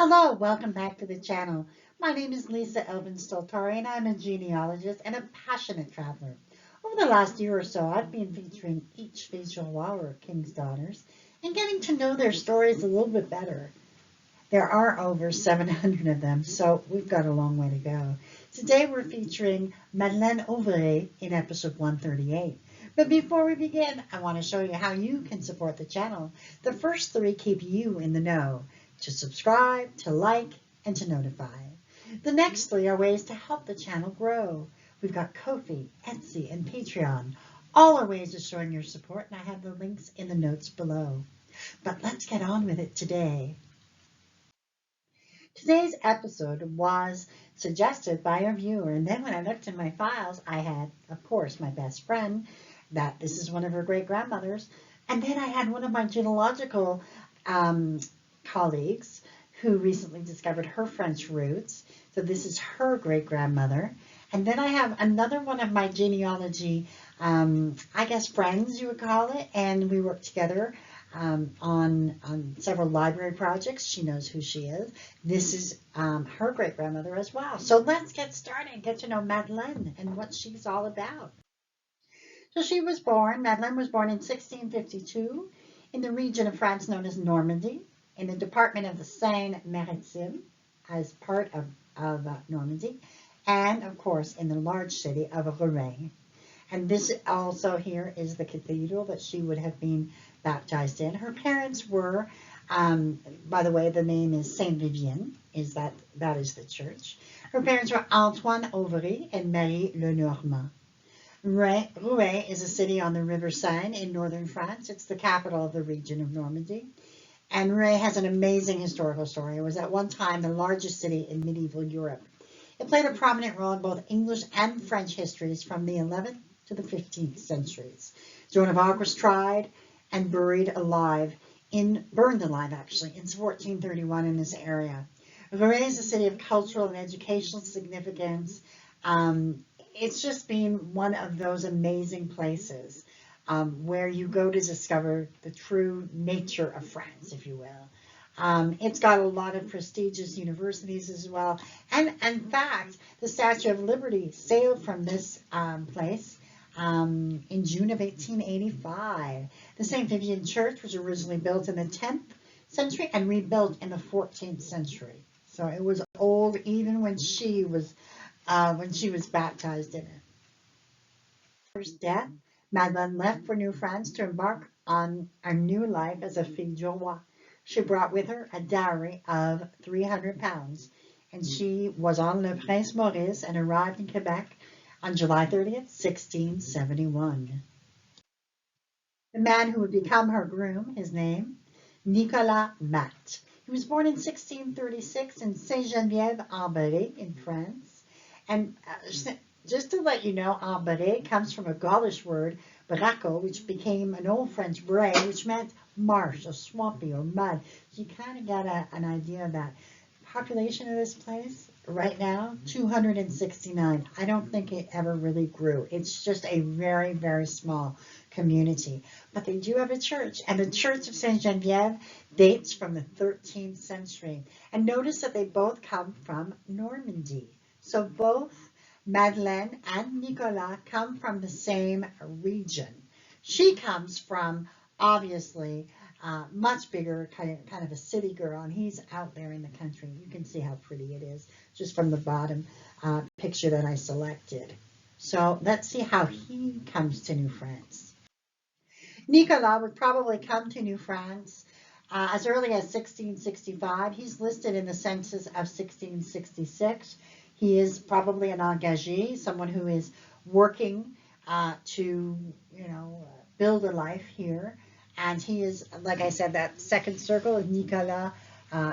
Hello, welcome back to the channel. My name is Lisa Elvin-Stoltari and I'm a genealogist and a passionate traveler. Over the last year or so, I've been featuring each vigeois or king's daughters and getting to know their stories a little bit better. There are over 700 of them, so we've got a long way to go. Today we're featuring Madeline Auvray in episode 138. But before we begin, I want to show you how you can support the channel. The first three keep you in the know: to subscribe, to like, and to notify. The next three are ways to help the channel grow. We've got Ko-fi, Etsy, and Patreon. All are ways of showing your support, and I have the links in the notes below. But let's get on with it today. Today's episode was suggested by a viewer, and then when I looked in my files, I had, of course, my best friend, that this is one of her great-grandmothers, and then I had one of my genealogical colleagues who recently discovered her French roots, so this is her great-grandmother, and then I have another one of my genealogy, I guess friends you would call it, and we work together on several library projects. She knows who she is. This is her great-grandmother as well. So let's get started and get to know Madeline and what she's all about. So Madeline was born in 1652 in the region of France known as Normandy, in the department of the Seine-Maritime, as part of Normandy, and of course in the large city of Auvray. And this also here is the cathedral that she would have been baptized in. Her parents were, by the way, the name is Saint Vivienne, that is the church. Her parents were Antoine Auvray and Marie Lenormand. Rouen is a city on the River Seine in northern France. It's the capital of the region of Normandy. And Rouen has an amazing historical story. It was at one time the largest city in medieval Europe. It played a prominent role in both English and French histories from the 11th to the 15th centuries. Joan of Arc was tried and burned alive in 1431 in this area. Rouen is a city of cultural and educational significance. It's just been one of those amazing places where you go to discover the true nature of France, if you will. It's got a lot of prestigious universities as well. And in fact, the Statue of Liberty sailed from this place in June of 1885. The St. Vivian Church was originally built in the 10th century and rebuilt in the 14th century. So it was old even when she was baptized in it. First death, Madeline left for New France to embark on a new life as a fille du roi. She brought with her a dowry of 300 pounds, and she was on Le Prince Maurice and arrived in Quebec on July 30th, 1671. The man who would become her groom, his name, Nicola Matte. He was born in 1636 in Saint-Geneviève-en-Brie in France. And just to let you know, Auvray comes from a Gaulish word, braco, which became an Old French bray, which meant marsh or swampy or mud. So you kind of get an idea of that. Population of this place right now, 269. I don't think it ever really grew. It's just a very, very small community. But they do have a church, and the Church of Saint-Geneviève dates from the 13th century. And notice that they both come from Normandy. So both Madeline and Nicola come from the same region. She comes from, obviously, much bigger, kind of a city girl, and he's out there in the country. You can see how pretty it is just from the bottom picture that I selected. So let's see how he comes to New France. Nicola would probably come to New France as early as 1665. He's listed in the census of 1666. He is probably an engagé, someone who is working to, build a life here. And he is, like I said, that second circle is Nicola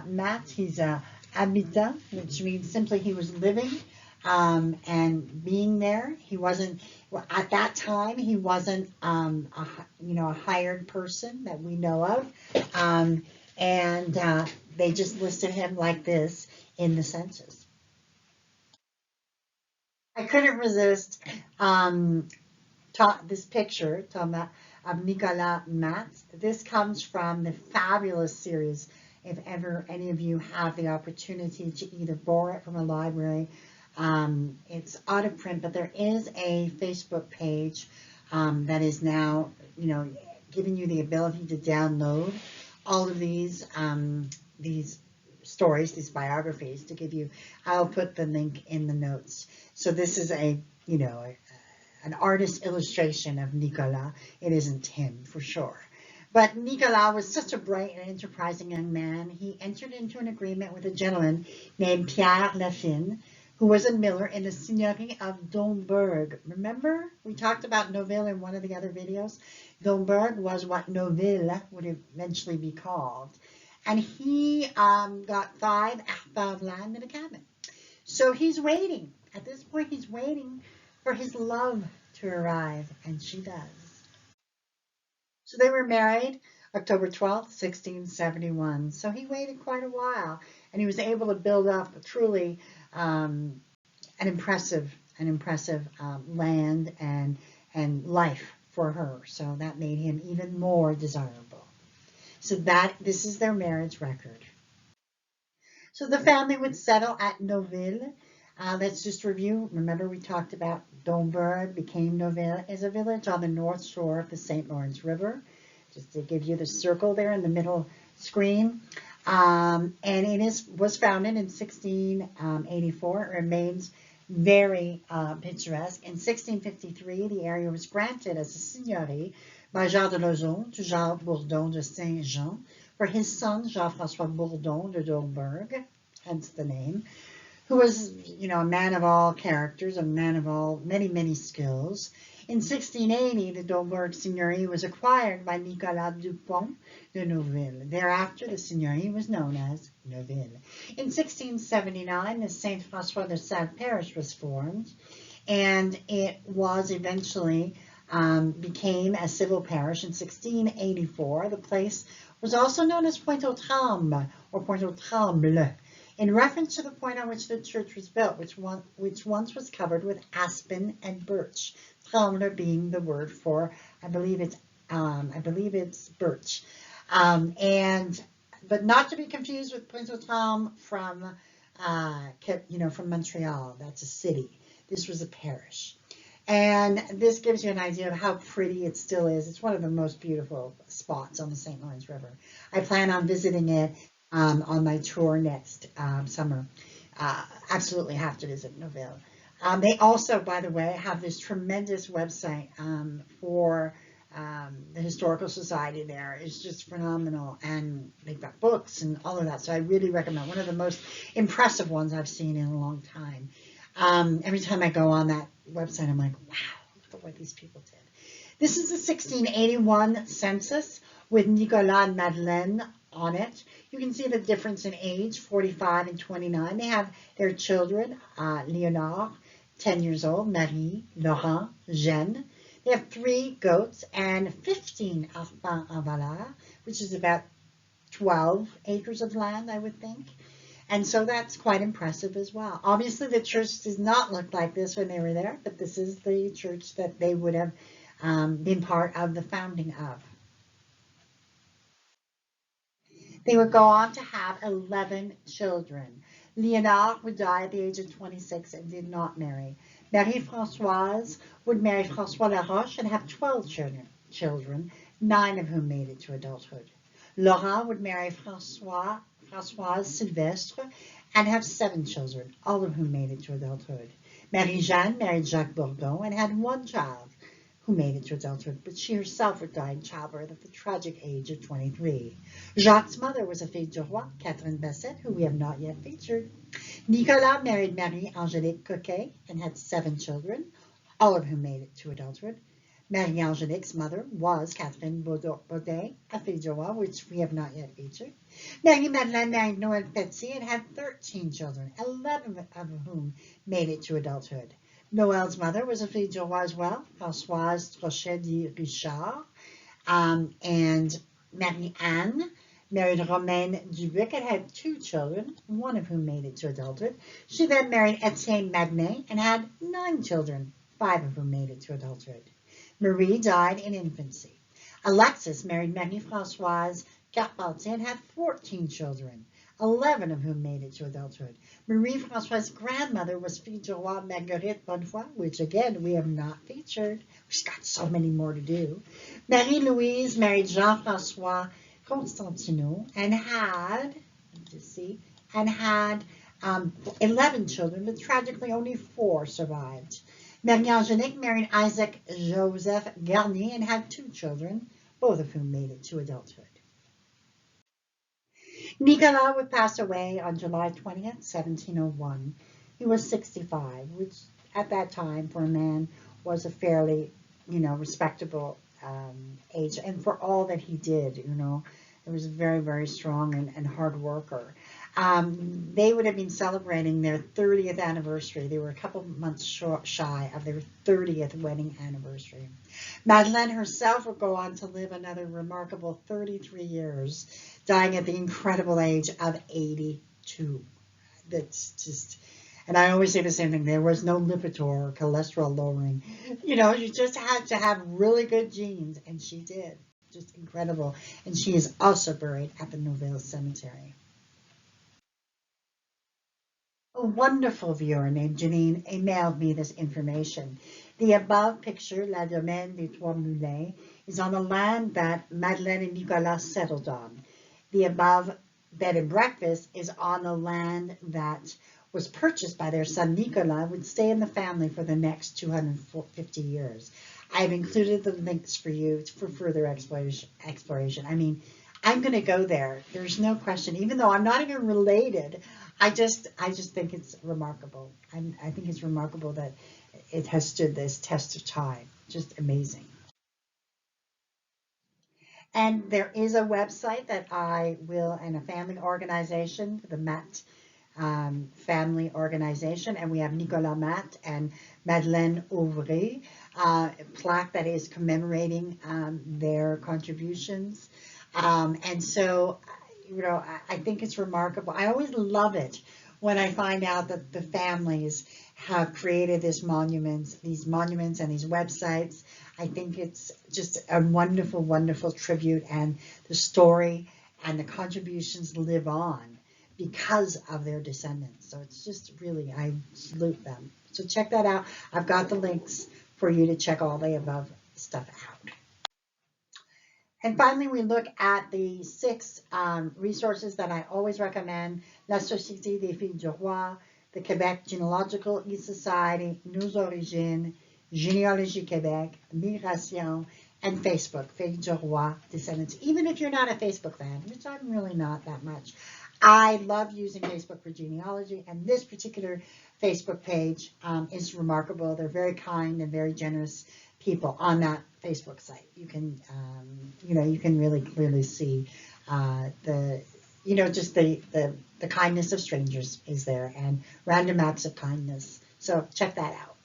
Matte. He's a habitant, which means simply he was living and being there. He wasn't, at that time, he wasn't, a hired person that we know of. They just listed him like this in the census. I couldn't resist this picture of Nicola Matte. This comes from the fabulous series if ever any of you have the opportunity to either borrow it from a library. It's out of print, but there is a Facebook page that is now, giving you the ability to download all of these stories, these biographies, to give you. I'll put the link in the notes. So this is an artist illustration of Nicola. It isn't him for sure. But Nicola was such a bright and enterprising young man. He entered into an agreement with a gentleman named Pierre Lafine, who was a miller in the seigneurie of Domburg. Remember, we talked about Neuville in one of the other videos. Domburg was what Neuville would eventually be called. And he got 5 hectares of land and a cabin. So he's waiting. At this point, he's waiting for his love to arrive, and she does. So they were married October 12th, 1671. So he waited quite a while, and he was able to build up truly an impressive land and life for her. So that made him even more desirable. So this is their marriage record. So the family would settle at Neuville. Let's just review. Remember, we talked about Domburg became Neuville, is a village on the north shore of the St. Lawrence River. Just to give you the circle there in the middle screen. And it was founded in 1684. It remains very picturesque. In 1653, the area was granted as a seigneurie by Jean de Lauzon to Jean Bourdon de Saint-Jean for his son Jean-François Bourdon de Domburg, hence the name, who was, a man of all characters, a man of all many skills. In 1680, the Domburg seigneurie was acquired by Nicolas Dupont de Neuville. Thereafter, the seigneurie was known as Neuville. In 1679, the Saint François de Sales parish was formed, and it was eventually became a civil parish in 1684. The place was also known as Pointe-aux-Trembles or Pointe-aux-Trembles, in reference to the point on which the church was built, which once was covered with aspen and birch. Tremble being the word for, I believe it's birch, but not to be confused with Pointe-aux-Trembles from Montreal. That's a city. This was a parish. And this gives you an idea of how pretty it still is. It's one of the most beautiful spots on the St. Lawrence River. I plan on visiting it on my tour next summer. Absolutely have to visit Neuville. They also, by the way, have this tremendous website for the Historical Society there. It's just phenomenal. And they've got books and all of that. So I really recommend. One of the most impressive ones I've seen in a long time. Every time I go on that website, I'm like, wow, look at what these people did. This is the 1681 census with Nicola and Madeline on it. You can see the difference in age, 45 and 29. They have their children, Leonard, 10 years old, Marie, Laurent, Jeanne. They have 3 goats and 15 arpents en valeur, which is about 12 acres of land, I would think. And so that's quite impressive as well. Obviously, the church does not look like this when they were there, but this is the church that they would have been part of the founding of. They would go on to have 11 children. Leonard would die at the age of 26 and did not marry. Marie-Françoise would marry François Laroche and have 12 children, 9 of whom made it to adulthood. Laurent would marry Françoise Sylvestre and have 7 children, all of whom made it to adulthood. Marie-Jeanne married Jacques Bourdon and had 1 child who made it to adulthood, but she herself would die in childbirth at the tragic age of 23. Jacques' mother was a fille du roi, Catherine Basset, who we have not yet featured. Nicolas married Marie-Angélique Coquet and had 7 children, all of whom made it to adulthood. Marie-Angélique's mother was Catherine Baudet, a fille du roi, which we have not yet featured. Marie-Madeline married Noël Petit and had 13 children, 11 of whom made it to adulthood. Noël's mother was a fille du roi as well, Françoise Trochet de Richard, and Marie-Anne married Romaine Dubuc and had 2 children, 1 of whom made it to adulthood. She then married Etienne Magnet and had 9 children, 5 of whom made it to adulthood. Marie died in infancy. Alexis married Marie-Françoise Carpentier had 14 children, 11 of whom made it to adulthood. Marie-Françoise's grandmother was fille du roi Marguerite Bonnefoy, which again we have not featured. She's got so many more to do. Marie-Louise married Jean-François Constantineau and had, and had 11 children, but tragically only 4 survived. Marie-Angélique married Isaac Joseph Gagne and had 2 children, both of whom made it to adulthood. Nicola would pass away on July 20th, 1701. He was 65, which at that time for a man was a fairly, respectable age. And for all that he did, he was a very, very strong and hard worker. They would have been celebrating their 30th anniversary. They were a couple months shy of their 30th wedding anniversary. Madeline herself would go on to live another remarkable 33 years, dying at the incredible age of 82. That's just, and I always say the same thing, there was no Lipitor or cholesterol lowering. You just had to have really good genes, and she did. Just incredible. And she is also buried at the Neuville Cemetery. A wonderful viewer named Janine emailed me this information. The above picture, La Domaine des Trois Moulins, is on the land that Madeleine and Nicolas settled on. The above bed and breakfast is on the land that was purchased by their son Nicolas, would stay in the family for the next 250 years. I've included the links for you for further exploration. I mean, I'm going to go there. There's no question. Even though I'm not even related, I just think it's remarkable. I think it's remarkable that it has stood this test of time. Just amazing. And there is a website that I will, and a family organization, the Matte family organization, and we have Nicola Matte and Madeline Auvray, plaque that is commemorating their contributions. And so, I think it's remarkable. I always love it when I find out that the families have created these monuments and these websites. I think it's just a wonderful, wonderful tribute, and the story and the contributions live on because of their descendants. So it's just really, I salute them. So check that out. I've got the links for you to check all the above stuff out. And finally, we look at the 6 resources that I always recommend: La Société des Filles du Roi, the Quebec Genealogical E-Society, Nos Origines, Généalogie Québec, Migration, and Facebook, Filles du Roi Descendants. Even if you're not a Facebook fan, which I'm really not that much, I love using Facebook for genealogy, and this particular Facebook page is remarkable. They're very kind and very generous people on that Facebook site. You can, you can really clearly see just the kindness of strangers is there, and random acts of kindness. So check that out.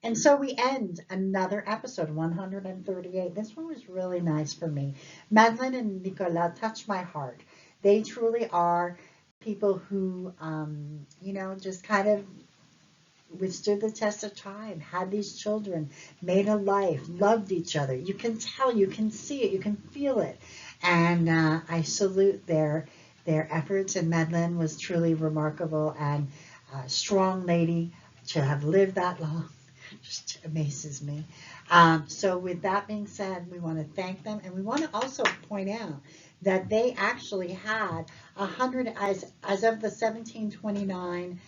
And so we end another episode, 138. This one was really nice for me. Madeline and Nicola touched my heart. They truly are people who, just kind of withstood the test of time, had these children, made a life, loved each other. You can tell, you can see it, you can feel it. And I salute their efforts. And Madeline was truly remarkable and a strong lady to have lived that long. Just amazes me. So with that being said, we want to thank them, and we want to also point out that they actually had 100, as of the 1729,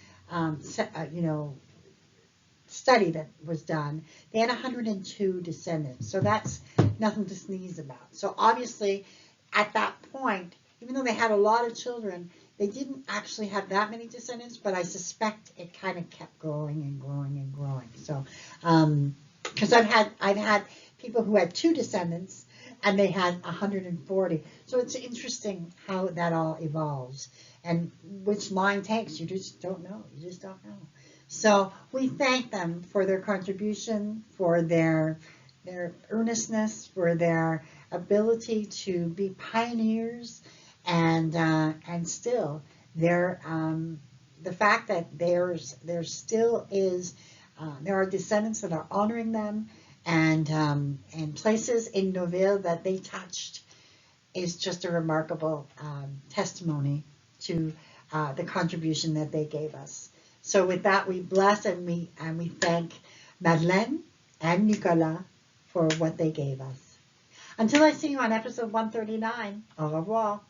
study that was done, they had 102 descendants. So that's nothing to sneeze about. So obviously, at that point, even though they had a lot of children, they didn't actually have that many descendants, but I suspect it kind of kept growing and growing and growing. So, because I've had people who had 2 descendants and they had 140. So it's interesting how that all evolves, and which line takes. You just don't know. You just don't know. So we thank them for their contribution, for their earnestness, for their ability to be pioneers, and still the fact that there still is there are descendants that are honoring them, and places in Neuville that they touched. is just a remarkable testimony to the contribution that they gave us. So with that, we bless and we thank Madeline and Nicola for what they gave us. Until I see you on episode 139, au revoir.